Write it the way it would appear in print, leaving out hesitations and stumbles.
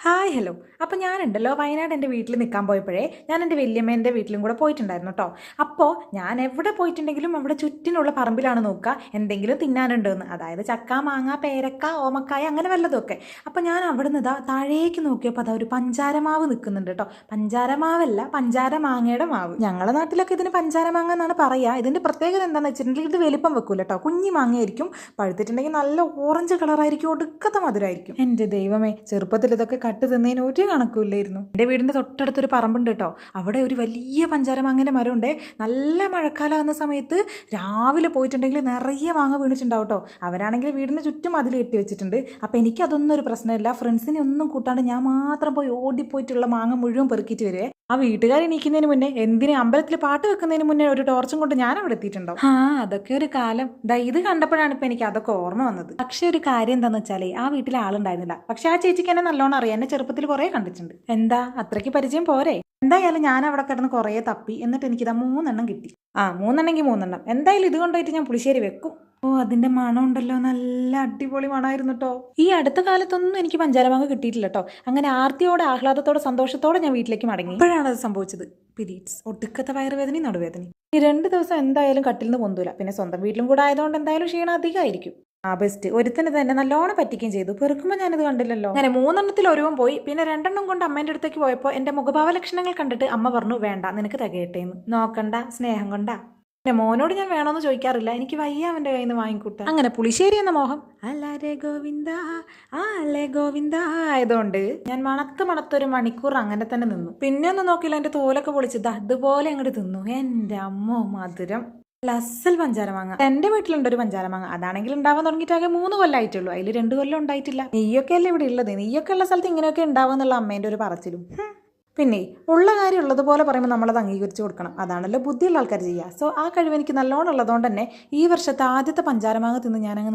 Hi hello. അപ്പോൾ ഞാനുണ്ടല്ലോ വയനാട് എൻ്റെ വീട്ടിൽ നിൽക്കാൻ പോയപ്പോഴേ ഞാൻ എൻ്റെ വല്യമ്മേൻ്റെ വീട്ടിലും കൂടെ പോയിട്ടുണ്ടായിരുന്നു കേട്ടോ. അപ്പോൾ ഞാൻ എവിടെ പോയിട്ടുണ്ടെങ്കിലും അവിടെ ചുറ്റിനുള്ള പറമ്പിലാണ് നോക്കുക എന്തെങ്കിലും തിന്നാനുണ്ടോയെന്ന്, അതായത് ചക്ക, മാങ്ങ, പേരക്ക, ഓമക്കായ അങ്ങനെ വല്ലതുമൊക്കെ. അപ്പോൾ ഞാൻ അവിടെ നിന്ന് ഇതാ താഴേക്ക് നോക്കിയപ്പോൾ അതാ ഒരു പഞ്ചാരമാവ് നിൽക്കുന്നുണ്ട് കേട്ടോ. പഞ്ചാരമാവല്ല, പഞ്ചാര മാങ്ങയുടെ മാവ്. ഞങ്ങളുടെ നാട്ടിലൊക്കെ ഇതിന് പഞ്ചാര മാങ്ങ എന്നാണ് പറയുക. ഇതിൻ്റെ പ്രത്യേകത എന്താണെന്ന് വെച്ചിട്ടുണ്ടെങ്കിൽ ഇത് വലിപ്പം വെക്കൂല കേട്ടോ. കുഞ്ഞി മാങ്ങയായിരിക്കും, പഴുത്തിട്ടുണ്ടെങ്കിൽ നല്ല ഓറഞ്ച് കളറായിരിക്കും, ഒടുക്കത്തെ മധുരമായിരിക്കും. എൻ്റെ ദൈവമേ, ചെറുപ്പത്തിൽ ഇതൊക്കെ കട്ട് തിന്നതിന് ഒരു കണക്കില്ലായിരുന്നു. എൻ്റെ വീടിൻ്റെ തൊട്ടടുത്തൊരു പറമ്പുണ്ട് കേട്ടോ. അവിടെ ഒരു വലിയ പഞ്ചാരമാങ്ങേൻ്റെ മരമുണ്ട്. നല്ല മഴക്കാലം ആകുന്ന സമയത്ത് രാവിലെ പോയിട്ടുണ്ടെങ്കിൽ നിറയെ മാങ്ങ വീണിട്ടുണ്ടാവും കേട്ടോ. അവരാണെങ്കിൽ വീടിന് ചുറ്റും അതിൽ കെട്ടി വെച്ചിട്ടുണ്ട്. അപ്പം എനിക്കതൊന്നും ഒരു പ്രശ്നമില്ല. ഫ്രണ്ട്സിനെ ഒന്നും കൂട്ടാണ്ട് ഞാൻ മാത്രം പോയി ഓടിപ്പോയിട്ടുള്ള മാങ്ങ മുഴുവൻ പെറുക്കിയിട്ട് വരുവേ. ആ വീട്ടുകാർ എണീക്കുന്നതിന് മുന്നേ, എന്തിന് അമ്പലത്തിൽ പാട്ട് വെക്കുന്നതിന് മുന്നേ ഒരു ടോർച്ചും കൊണ്ട് ഞാൻ അവിടെ എത്തിയിട്ടുണ്ടാവും. അതൊക്കെ ഒരു കാലം. ഇത് കണ്ടപ്പോഴാണ് ഇപ്പം എനിക്ക് അതൊക്കെ ഓർമ്മ വന്നത്. പക്ഷെ ഒരു കാര്യം എന്താണെന്ന് വെച്ചാലേ, ആ വീട്ടിലെ ആളുണ്ടായിരുന്നില്ല. പക്ഷെ ആ ചേച്ചിക്ക് എന്നെ നല്ലോണം അറിയാം. എന്നെ ചെറുപ്പത്തിൽ കുറേ കണ്ടിട്ടുണ്ട്. എന്താ അത്രയ്ക്ക് പരിചയം പോരെ? എന്തായാലും ഞാൻ അവിടെ കിടന്ന് കുറേ തപ്പി. എന്നിട്ട് എനിക്കിതാ 3 കിട്ടി. 3 എന്തായാലും ഇത് കൊണ്ടുപോയിട്ട് ഞാൻ പുളിശ്ശേരി വെക്കും. അതിന്റെ മണം ഉണ്ടല്ലോ, നല്ല അടിപൊളി മണമായിരുന്നു കേട്ടോ. ഈ അടുത്ത കാലത്തൊന്നും എനിക്ക് പഞ്ചാരമാങ്ങ കിട്ടിയിട്ടില്ല കേട്ടോ. അങ്ങനെ ആർത്തിയോടെ, ആഹ്ലാദത്തോടെ, സന്തോഷത്തോടെ ഞാൻ വീട്ടിലേക്ക് മടങ്ങി. ഇപ്പോഴാണ് അത് സംഭവിച്ചത്. പീരീഡ്സ്, ഒടുക്കത്തെ വയറുവേദനയും നടുവേദനയും. ഈ 2 ദിവസം എന്തായാലും കട്ടിൽ നിന്ന് പൊന്തൂല. പിന്നെ സ്വന്തം വീട്ടിലും കൂടെ ആയതുകൊണ്ട് എന്തായാലും ക്ഷീണം അധികമായിരിക്കും. ബെസ്റ്റ്. ഒരുത്തിന് തന്നെ നല്ലോണം പറ്റിക്കുകയും ചെയ്തു. പെറുക്കുമ്പോൾ ഞാനിത് കണ്ടില്ലല്ലോ. അങ്ങനെ 3 ഒരുവൻ പോയി. പിന്നെ 2 കൊണ്ട് അമ്മേൻ്റെ അടുത്തേക്ക് പോയപ്പോൾ എൻ്റെ മുഖഭാവ ലക്ഷണങ്ങൾ കണ്ടിട്ട് അമ്മ പറഞ്ഞു, വേണ്ട, നിനക്ക് തികയട്ടേന്ന്. നോക്കണ്ട, സ്നേഹം കൊണ്ടാ. എൻ്റെ മോനോട് ഞാൻ വേണമെന്ന് ചോദിക്കാറില്ല. എനിക്ക് വയ്യ അവൻ്റെ കയ്യിൽ നിന്ന് വാങ്ങിക്കൂട്ടാ. അങ്ങനെ പുളിശ്ശേരി എന്ന മോഹം അല്ലാരെ ഗോവിന്ദ അല്ലേ ഗോവിന്ദ ആയതുകൊണ്ട് ഞാൻ മണത്തൊരു മണിക്കൂർ അങ്ങനെ തന്നെ നിന്നു. പിന്നെ ഒന്നും നോക്കില്ല, എൻ്റെ തോലൊക്കെ പൊളിച്ചത് അതുപോലെ അങ്ങോട്ട് തിന്നു. എൻ്റെ അമ്മോ, മധുരം. ലസൽ പഞ്ചാരമാങ്ങ. എൻ്റെ വീട്ടിലുണ്ടൊരു പഞ്ചാരമാങ്ങ. അതാണെങ്കിൽ ഉണ്ടാവാൻ തുടങ്ങിയിട്ട് ആകെ 3 കൊല്ലമായിട്ടുള്ളൂ. അതിൽ 2 കൊല്ലം ഉണ്ടായിട്ടില്ല. നെയ്യൊക്കെ അല്ലേ ഇവിടെ ഉള്ളത്. നെയ്യൊക്കെ ഉള്ള സ്ഥലത്ത് ഇങ്ങനെയൊക്കെ ഉണ്ടാവുക എന്നുള്ള അമ്മേൻ്റെ ഒരു പറച്ചിലും. പിന്നെ ഉള്ള കാര്യം ഉള്ളതുപോലെ പറയുമ്പോൾ നമ്മളത് അംഗീകരിച്ച് കൊടുക്കണം. അതാണല്ലോ ബുദ്ധിയുള്ള ആൾക്കാർ ചെയ്യുക. സോ ആ കഴിവ് എനിക്ക് നല്ലോണം ഉള്ളതുകൊണ്ട് തന്നെ ഈ വർഷത്തെ ആദ്യത്തെ പഞ്ചാരമാങ്ങ തിന്ന് ഞാനങ്ങ്